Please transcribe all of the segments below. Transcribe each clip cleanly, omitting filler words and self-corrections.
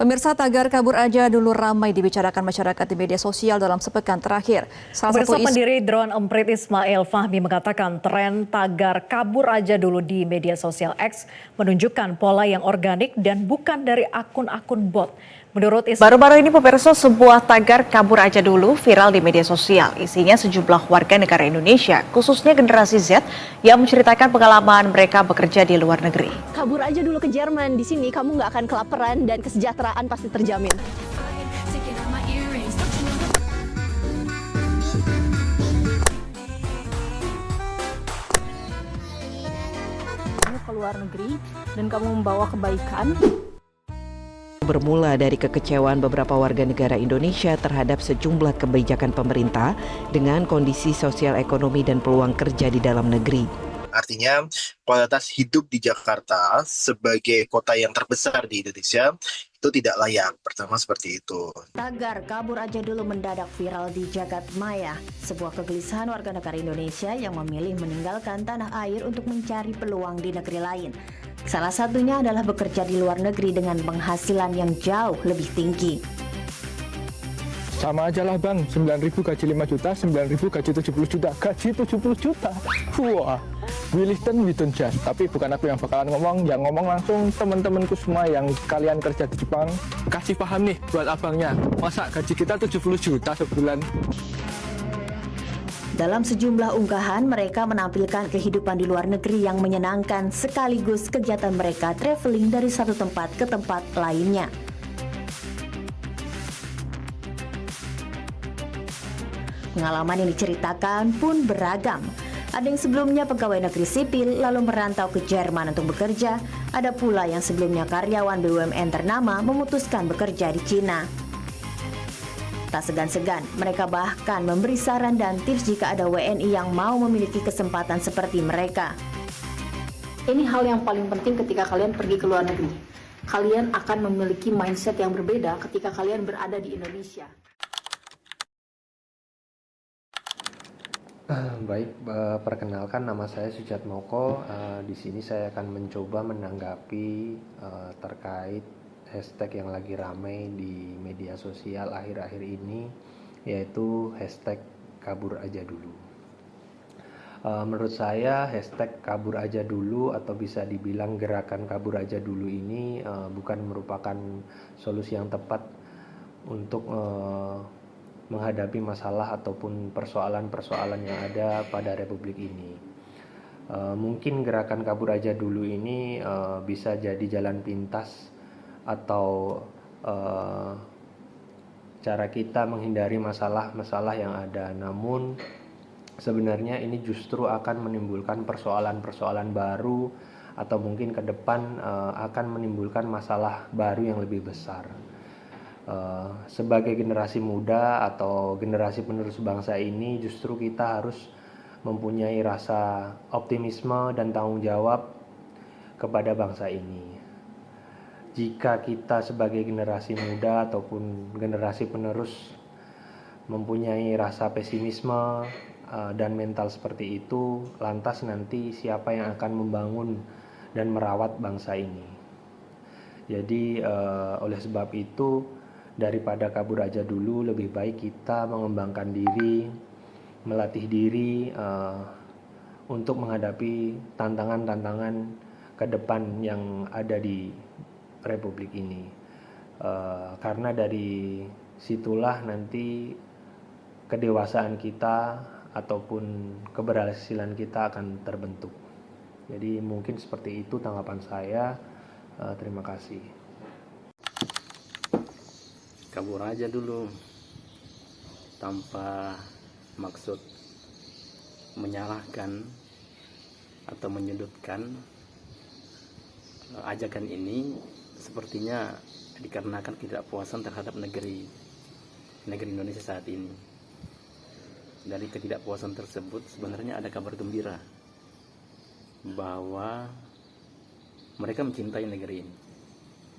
Pemirsa, tagar kabur aja dulu ramai dibicarakan masyarakat di media sosial dalam sepekan terakhir. Pemirsa, pendiri Drone Emprit Ismail Fahmi mengatakan tren tagar kabur aja dulu di media sosial X menunjukkan pola yang organik dan bukan dari akun-akun bot. Menurut Baru-baru ini pemirsa, sebuah tagar kabur aja dulu viral di media sosial. Isinya sejumlah warga negara Indonesia, khususnya generasi Z, yang menceritakan pengalaman mereka bekerja di luar negeri. Kabur aja dulu ke Jerman, di sini kamu nggak akan kelaparan dan kesejahteraan pasti terjamin. Kamu ke luar negeri dan kamu membawa kebaikan. Bermula dari kekecewaan beberapa warga negara Indonesia terhadap sejumlah kebijakan pemerintah dengan kondisi sosial ekonomi dan peluang kerja di dalam negeri. Artinya kualitas hidup di Jakarta sebagai kota yang terbesar di Indonesia itu tidak layak. Pertama seperti itu. Tagar kabur aja dulu mendadak viral di jagat maya. Sebuah kegelisahan warga negara Indonesia yang memilih meninggalkan tanah air untuk mencari peluang di negeri lain. Salah satunya adalah bekerja di luar negeri dengan penghasilan yang jauh lebih tinggi. Sama aja lah bang, 9.000 gaji 5 juta, 9.000 gaji 70 juta. Gaji 70 juta? Wah, we listen, we don't judge. Tapi bukan aku yang bakalan ngomong, yang ngomong langsung teman-temanku semua yang kalian kerja di Jepang. Kasih paham nih buat abangnya, masa gaji kita 70 juta sebulan? Dalam sejumlah unggahan, mereka menampilkan kehidupan di luar negeri yang menyenangkan sekaligus kegiatan mereka traveling dari satu tempat ke tempat lainnya. Pengalaman yang diceritakan pun beragam. Ada yang sebelumnya pegawai negeri sipil lalu merantau ke Jerman untuk bekerja. Ada pula yang sebelumnya karyawan BUMN ternama memutuskan bekerja di Cina. Tak segan-segan, mereka bahkan memberi saran dan tips jika ada WNI yang mau memiliki kesempatan seperti mereka. Ini hal yang paling penting ketika kalian pergi ke luar negeri. Kalian akan memiliki mindset yang berbeda ketika kalian berada di Indonesia. Baik, perkenalkan nama saya Sujat Moko. Di sini saya akan mencoba menanggapi terkait hashtag yang lagi ramai di media sosial akhir-akhir ini, yaitu hashtag kabur aja dulu. Menurut saya hashtag kabur aja dulu atau bisa dibilang gerakan kabur aja dulu ini bukan merupakan solusi yang tepat untuk menghadapi masalah ataupun persoalan-persoalan yang ada pada republik ini. Mungkin gerakan kabur aja dulu ini bisa jadi jalan pintas atau cara kita menghindari masalah-masalah yang ada. Namun sebenarnya ini justru akan menimbulkan persoalan-persoalan baru atau mungkin ke depan akan menimbulkan masalah baru yang lebih besar. Sebagai generasi muda atau generasi penerus bangsa ini, justru kita harus mempunyai rasa optimisme dan tanggung jawab kepada bangsa ini. Jika kita sebagai generasi muda ataupun generasi penerus mempunyai rasa pesimisme dan mental seperti itu, lantas nanti siapa yang akan membangun dan merawat bangsa ini? Jadi oleh sebab itu, daripada kabur aja dulu, lebih baik kita mengembangkan diri, melatih diri untuk menghadapi tantangan-tantangan ke depan yang ada di Republik ini. Karena dari situlah nanti kedewasaan kita ataupun keberhasilan kita akan terbentuk. Jadi mungkin seperti itu tanggapan saya. Terima kasih. Kabur aja dulu tanpa maksud menyalahkan atau menyudutkan. Ajakan ini sepertinya dikarenakan ketidakpuasan terhadap negeri Indonesia saat ini. Dari ketidakpuasan tersebut sebenarnya ada kabar gembira bahwa mereka mencintai negeri ini,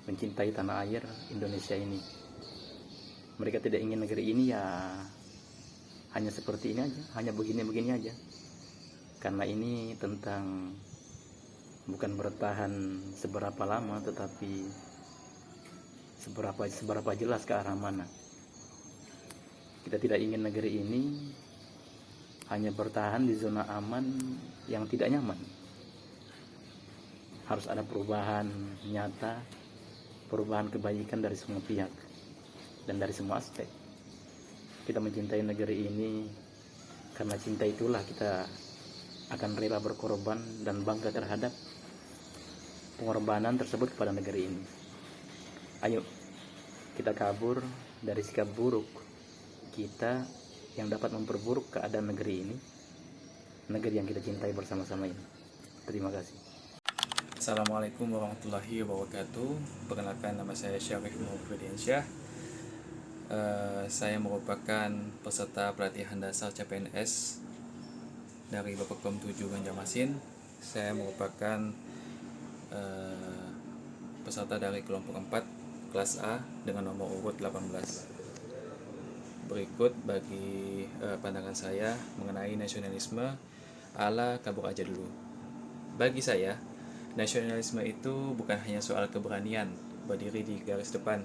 mencintai tanah air Indonesia ini. Mereka tidak ingin negeri ini ya hanya seperti ini aja, hanya begini-begini aja. Karena ini tentang bukan bertahan seberapa lama, tetapi seberapa jelas ke arah mana. Kita tidak ingin negeri ini hanya bertahan di zona aman yang tidak nyaman. Harus ada perubahan nyata, perubahan kebaikan dari semua pihak dan dari semua aspek. Kita mencintai negeri ini, karena cinta itulah kita akan rela berkorban dan bangga terhadap pengorbanan tersebut kepada negeri ini. Ayo, kita kabur dari sikap buruk kita yang dapat memperburuk keadaan negeri ini, negeri yang kita cintai bersama-sama ini. Terima kasih. Assalamualaikum warahmatullahi wabarakatuh. Perkenalkan, nama saya Syarif Muhammadiansyah. Saya merupakan peserta pelatihan dasar CPNS dari Bappekom 7 Banjarmasin. Saya merupakan peserta dari kelompok 4 kelas A dengan nomor urut 18. Berikut bagi pandangan saya mengenai nasionalisme ala Kabur Aja Dulu. Bagi saya, nasionalisme itu bukan hanya soal keberanian berdiri di garis depan,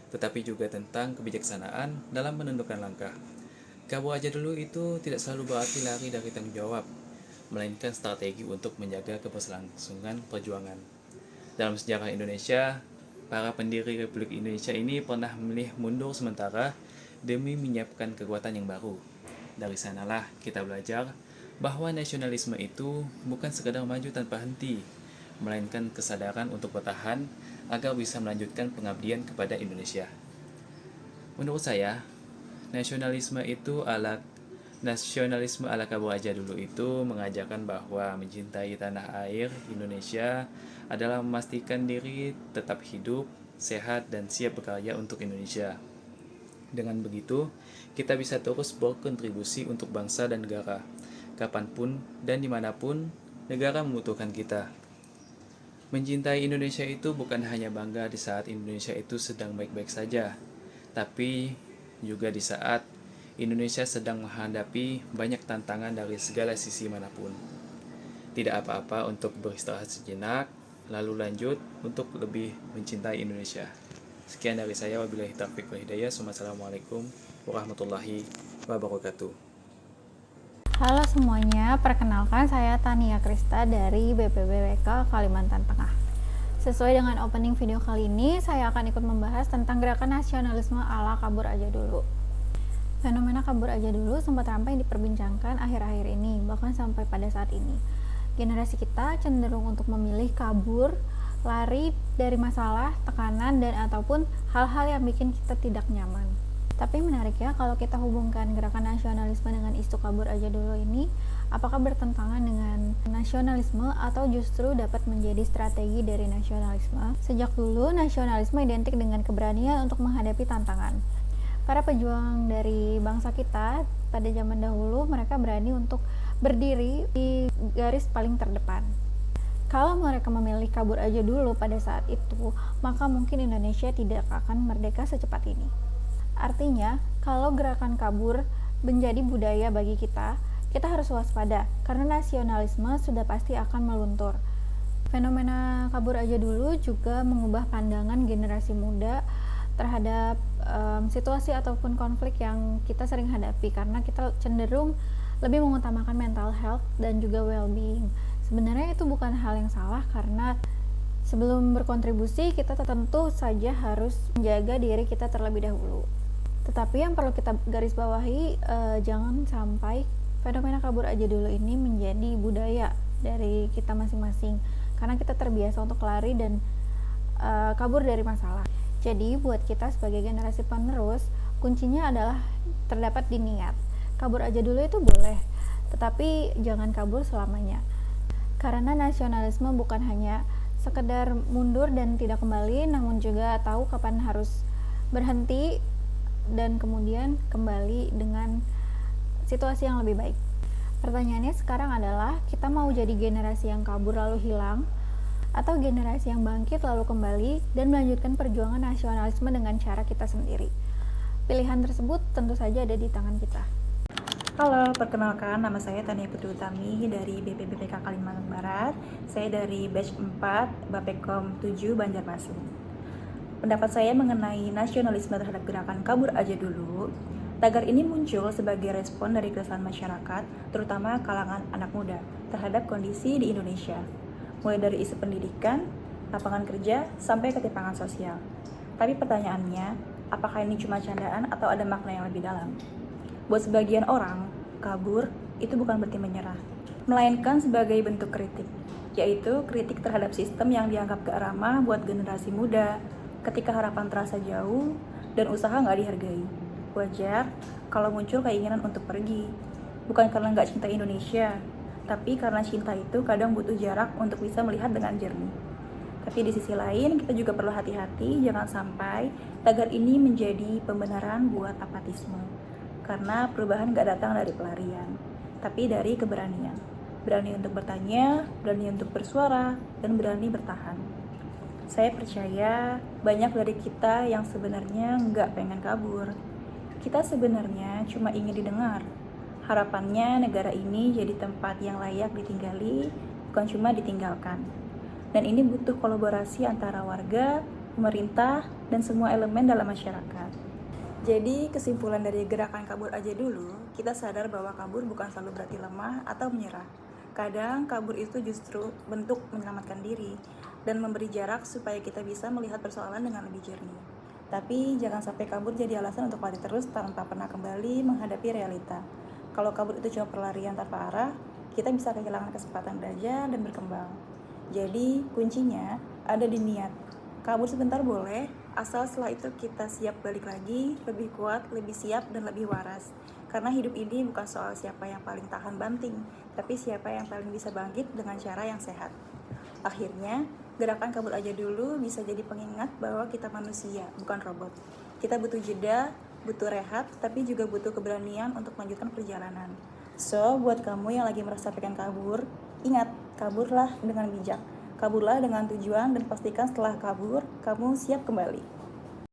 tetapi juga tentang kebijaksanaan dalam menentukan langkah. Kabur Aja Dulu itu tidak selalu berarti lari dari tanggung jawab, melainkan strategi untuk menjaga keberlangsungan perjuangan. Dalam sejarah Indonesia, para pendiri Republik Indonesia ini pernah memilih mundur sementara demi menyiapkan kekuatan yang baru. Dari sanalah kita belajar bahwa nasionalisme itu bukan sekadar maju tanpa henti, melainkan kesadaran untuk bertahan agar bisa melanjutkan pengabdian kepada Indonesia. Menurut saya, nasionalisme ala Kabur Aja Dulu itu mengajarkan bahwa mencintai tanah air Indonesia adalah memastikan diri tetap hidup, sehat, dan siap bekerja untuk Indonesia. Dengan begitu, kita bisa terus berkontribusi untuk bangsa dan negara, kapanpun dan dimanapun negara membutuhkan kita. Mencintai Indonesia itu bukan hanya bangga di saat Indonesia itu sedang baik-baik saja, tapi juga di saat Indonesia sedang menghadapi banyak tantangan dari segala sisi manapun. Tidak apa-apa untuk beristirahat sejenak, lalu lanjut untuk lebih mencintai Indonesia. Sekian dari saya, wabillahi taufiq wal hidayah. Wassalamualaikum warahmatullahi wabarakatuh. Halo semuanya, perkenalkan saya Tania Krista dari BPBWK Kalimantan Tengah. Sesuai dengan opening video kali ini, saya akan ikut membahas tentang gerakan nasionalisme ala Kabur Aja Dulu. Fenomena Kabur Aja Dulu sempat ramai diperbincangkan akhir-akhir ini, bahkan sampai pada saat ini. Generasi kita cenderung untuk memilih kabur, lari dari masalah, tekanan, dan ataupun hal-hal yang bikin kita tidak nyaman. Tapi menarik ya, kalau kita hubungkan gerakan nasionalisme dengan isu Kabur Aja Dulu ini, apakah bertentangan dengan nasionalisme atau justru dapat menjadi strategi dari nasionalisme? Sejak dulu, nasionalisme identik dengan keberanian untuk menghadapi tantangan. Para pejuang dari bangsa kita pada zaman dahulu, mereka berani untuk berdiri di garis paling terdepan. Kalau mereka memilih kabur aja dulu pada saat itu, maka mungkin Indonesia tidak akan merdeka secepat ini. Artinya, kalau gerakan kabur menjadi budaya bagi kita harus waspada, karena nasionalisme sudah pasti akan meluntur. Fenomena kabur aja dulu juga mengubah pandangan generasi muda terhadap situasi ataupun konflik yang kita sering hadapi, karena kita cenderung lebih mengutamakan mental health dan juga well-being. Sebenarnya itu bukan hal yang salah, karena sebelum berkontribusi kita tentu saja harus menjaga diri kita terlebih dahulu. Tetapi yang perlu kita garis bawahi, jangan sampai fenomena kabur aja dulu ini menjadi budaya dari kita masing-masing, karena kita terbiasa untuk lari dan kabur dari masalah. Jadi buat kita sebagai generasi penerus, kuncinya adalah terdapat di niat. Kabur aja dulu itu boleh, tetapi jangan kabur selamanya. Karena nasionalisme bukan hanya sekedar mundur dan tidak kembali, namun juga tahu kapan harus berhenti dan kemudian kembali dengan situasi yang lebih baik. Pertanyaannya sekarang adalah, kita mau jadi generasi yang kabur lalu hilang, atau generasi yang bangkit lalu kembali dan melanjutkan perjuangan nasionalisme dengan cara kita sendiri? Pilihan tersebut tentu saja ada di tangan kita. Halo, perkenalkan, nama saya Tania Putri Utami dari BPBPK Kalimantan Barat. Saya dari batch 4 Bappekom 7 Banjarmasin. Pendapat saya mengenai nasionalisme terhadap gerakan kabur aja dulu, tagar ini muncul sebagai respon dari keresahan masyarakat, terutama kalangan anak muda, terhadap kondisi di Indonesia. Mulai dari isu pendidikan, lapangan kerja, sampai ketimpangan sosial. Tapi pertanyaannya, apakah ini cuma candaan atau ada makna yang lebih dalam? Buat sebagian orang, kabur itu bukan berarti menyerah, melainkan sebagai bentuk kritik, yaitu kritik terhadap sistem yang dianggap gak ramah buat generasi muda, ketika harapan terasa jauh dan usaha nggak dihargai. Wajar kalau muncul keinginan untuk pergi, bukan karena nggak cinta Indonesia, tapi karena cinta itu kadang butuh jarak untuk bisa melihat dengan jernih. Tapi di sisi lain, kita juga perlu hati-hati jangan sampai tagar ini menjadi pembenaran buat apatisme. Karena perubahan nggak datang dari pelarian, tapi dari keberanian. Berani untuk bertanya, berani untuk bersuara, dan berani bertahan. Saya percaya banyak dari kita yang sebenarnya nggak pengen kabur. Kita sebenarnya cuma ingin didengar. Harapannya negara ini jadi tempat yang layak ditinggali, bukan cuma ditinggalkan. Dan ini butuh kolaborasi antara warga, pemerintah, dan semua elemen dalam masyarakat. Jadi kesimpulan dari gerakan kabur aja dulu, kita sadar bahwa kabur bukan selalu berarti lemah atau menyerah. Kadang kabur itu justru bentuk menyelamatkan diri dan memberi jarak supaya kita bisa melihat persoalan dengan lebih jernih. Tapi jangan sampai kabur jadi alasan untuk lari terus tanpa pernah kembali menghadapi realita. Kalau kabur itu cuma pelarian tanpa arah, kita bisa kehilangan kesempatan belajar dan berkembang. Jadi kuncinya ada di niat. Kabur sebentar boleh, asal setelah itu kita siap balik lagi, lebih kuat, lebih siap, dan lebih waras. Karena hidup ini bukan soal siapa yang paling tahan banting, tapi siapa yang paling bisa bangkit dengan cara yang sehat. Akhirnya, gerakan kabur aja dulu bisa jadi pengingat bahwa kita manusia, bukan robot. Kita butuh jeda, butuh rehat, tapi juga butuh keberanian untuk melanjutkan perjalanan. So, buat kamu yang lagi merasa pengen kabur, ingat, kaburlah dengan bijak. Kaburlah dengan tujuan dan pastikan setelah kabur, kamu siap kembali.